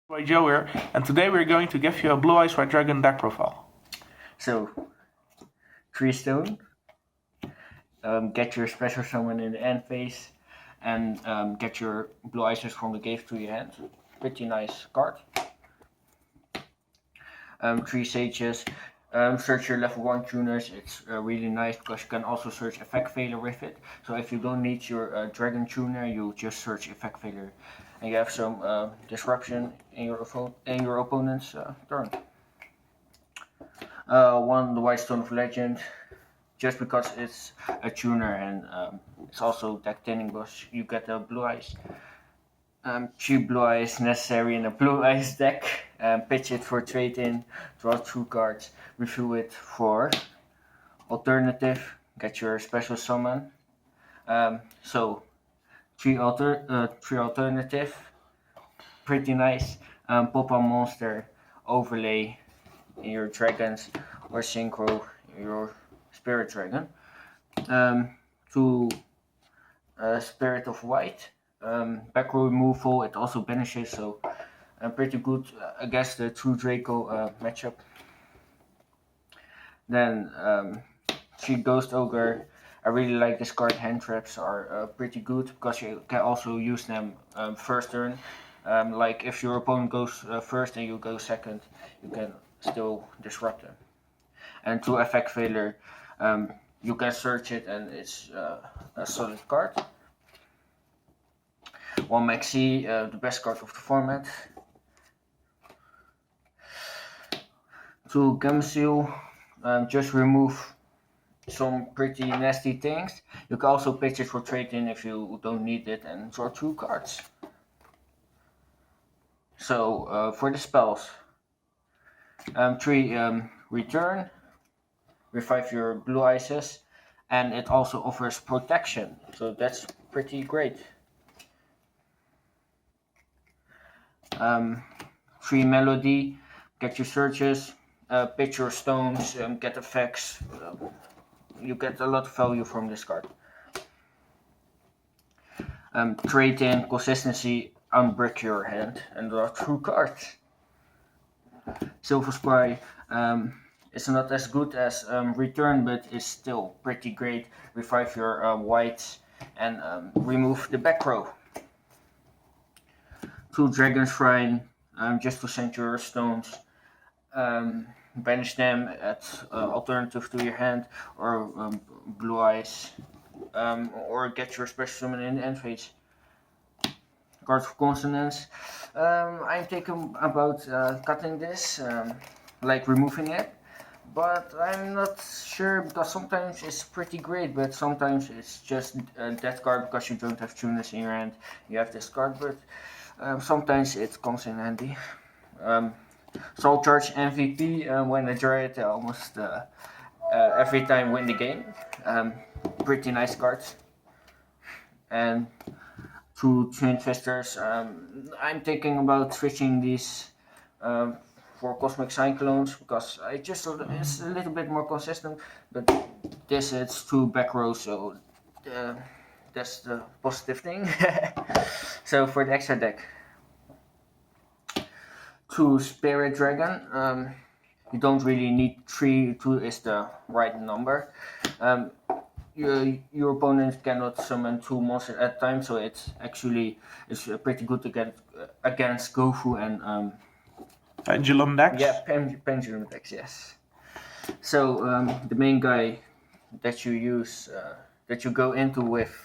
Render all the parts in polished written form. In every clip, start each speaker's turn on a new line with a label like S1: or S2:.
S1: By Joe here, and today we're going to give you a Blue Eyes White Dragon deck profile.
S2: So, 3 stone, get your special summon in the end phase, and get your Blue Ices from the cave to your hand. Pretty nice card. 3 sages, search your level 1 tuners. It's really nice because you can also search Effect Failure with it. So if you don't need your Dragon tuner, you just search Effect Failure. And you have some disruption in your opponent's turn. 1 the White Stone of Legend, just because it's a tuner and it's also deck thinning, because you get a Blue Eyes. 3 Blue Eyes necessary in a Blue Eyes deck. Pitch it for trade in, draw 2 cards, review it for alternative, get your special summon. So 3 alternative, pretty nice. Pop a monster, overlay in your dragons, or synchro your spirit dragon. 2 Spirit of White, back row removal. It also banishes, so pretty good against the True Draco matchup. Then 3 Ghost Ogre. I really like this card. Hand traps are pretty good because you can also use them first turn. Like if your opponent goes first and you go second, you can still disrupt them. And 2 Effect Failure, you can search it and it's a solid card. 1 Maxi, the best card of the format. 2 Gamsil, just remove some pretty nasty things. You can also pitch it for trade in if you don't need it, and draw 2 cards. So for the spells, 3 Return, revive your Blue Ices, and it also offers protection, so that's pretty great. 3 Melody, get your searches, pitch your stones, get effects. You get a lot of value from this card. Trade in, consistency, unbrick your hand, and draw 2 cards. Silver Spy, it's not as good as Return, but it's still pretty great. Revive your whites and remove the back row. 2 Dragon Shrine, just to send your stones. Banish them at alternative to your hand, or Blue Eyes, or get your special summon in the end phase. Card of Consonance. I'm thinking about cutting this, like removing it, but I'm not sure because sometimes it's pretty great, but sometimes it's just that card because you don't have tuners in your hand. You have this card, but sometimes it comes in handy. Soul Charge MVP, when I draw it, I almost every time win the game. Pretty nice cards. And 2 Twin Twisters. I'm thinking about switching these for Cosmic Cyclones because it's a little bit more consistent. But this it's 2 back rows, so that's the positive thing. So for the extra deck, 2 Spirit Dragon. You don't really need 3. 2 is the right number. Your opponent cannot summon 2 monsters at a time, so it's pretty good against Gofu and
S1: Pendulum decks?
S2: yeah, pendulum decks, yes. So the main guy that you use, that you go into with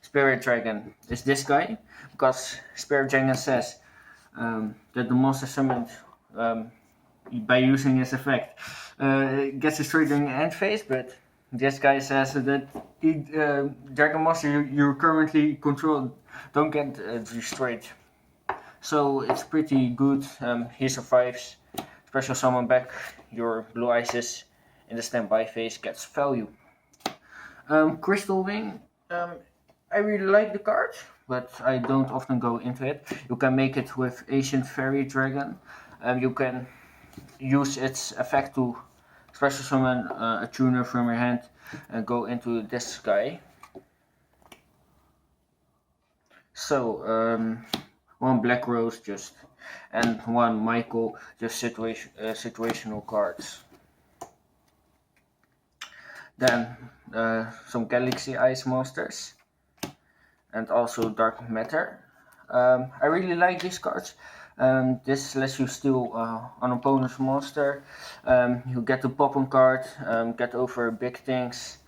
S2: Spirit Dragon is this guy, because Spirit Dragon says that the monster summoned by using his effect gets destroyed during the end phase, but this guy says that Dragon monster you currently control don't get destroyed. So it's pretty good. He survives. Special summon back your Blue Ices in the standby phase, gets value. Crystal Wing. I really like the card, but I don't often go into it. You can make it with Ancient Fairy Dragon. You can use its effect to special summon a tuner from your hand and go into this guy. So 1 Black Rose, just and one Michael, just situational cards. Then some Galaxy Ice monsters, and also Dark Matter. I really like these cards. This lets you steal an opponent's monster. You get the Pop-on card, get over big things,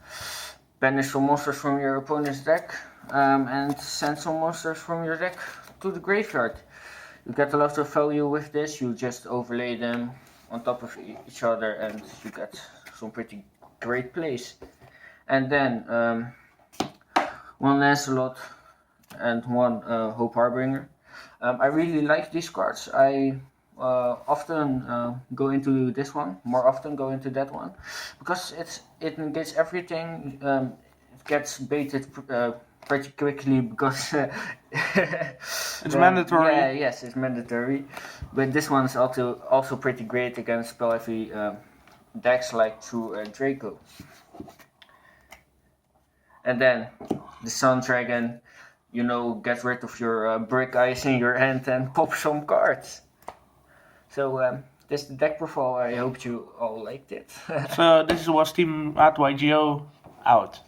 S2: banish some monsters from your opponent's deck, and send some monsters from your deck to the graveyard. You get a lot of value with this. You just overlay them on top of each other, and you get some pretty great plays. And then one Lancelot and one Hope Harbinger. I really like these cards. I often go into this one, more often go into that one, because it negates everything. It gets baited pretty quickly because
S1: It's mandatory.
S2: Yeah, yes, it's mandatory. But this one's also pretty great against spell heavy decks like True Draco. And then the Sun Dragon, get rid of your brick ice in your hand and pop some cards. So this is the deck profile. I hope you all liked it.
S1: So this was Team @YGO out.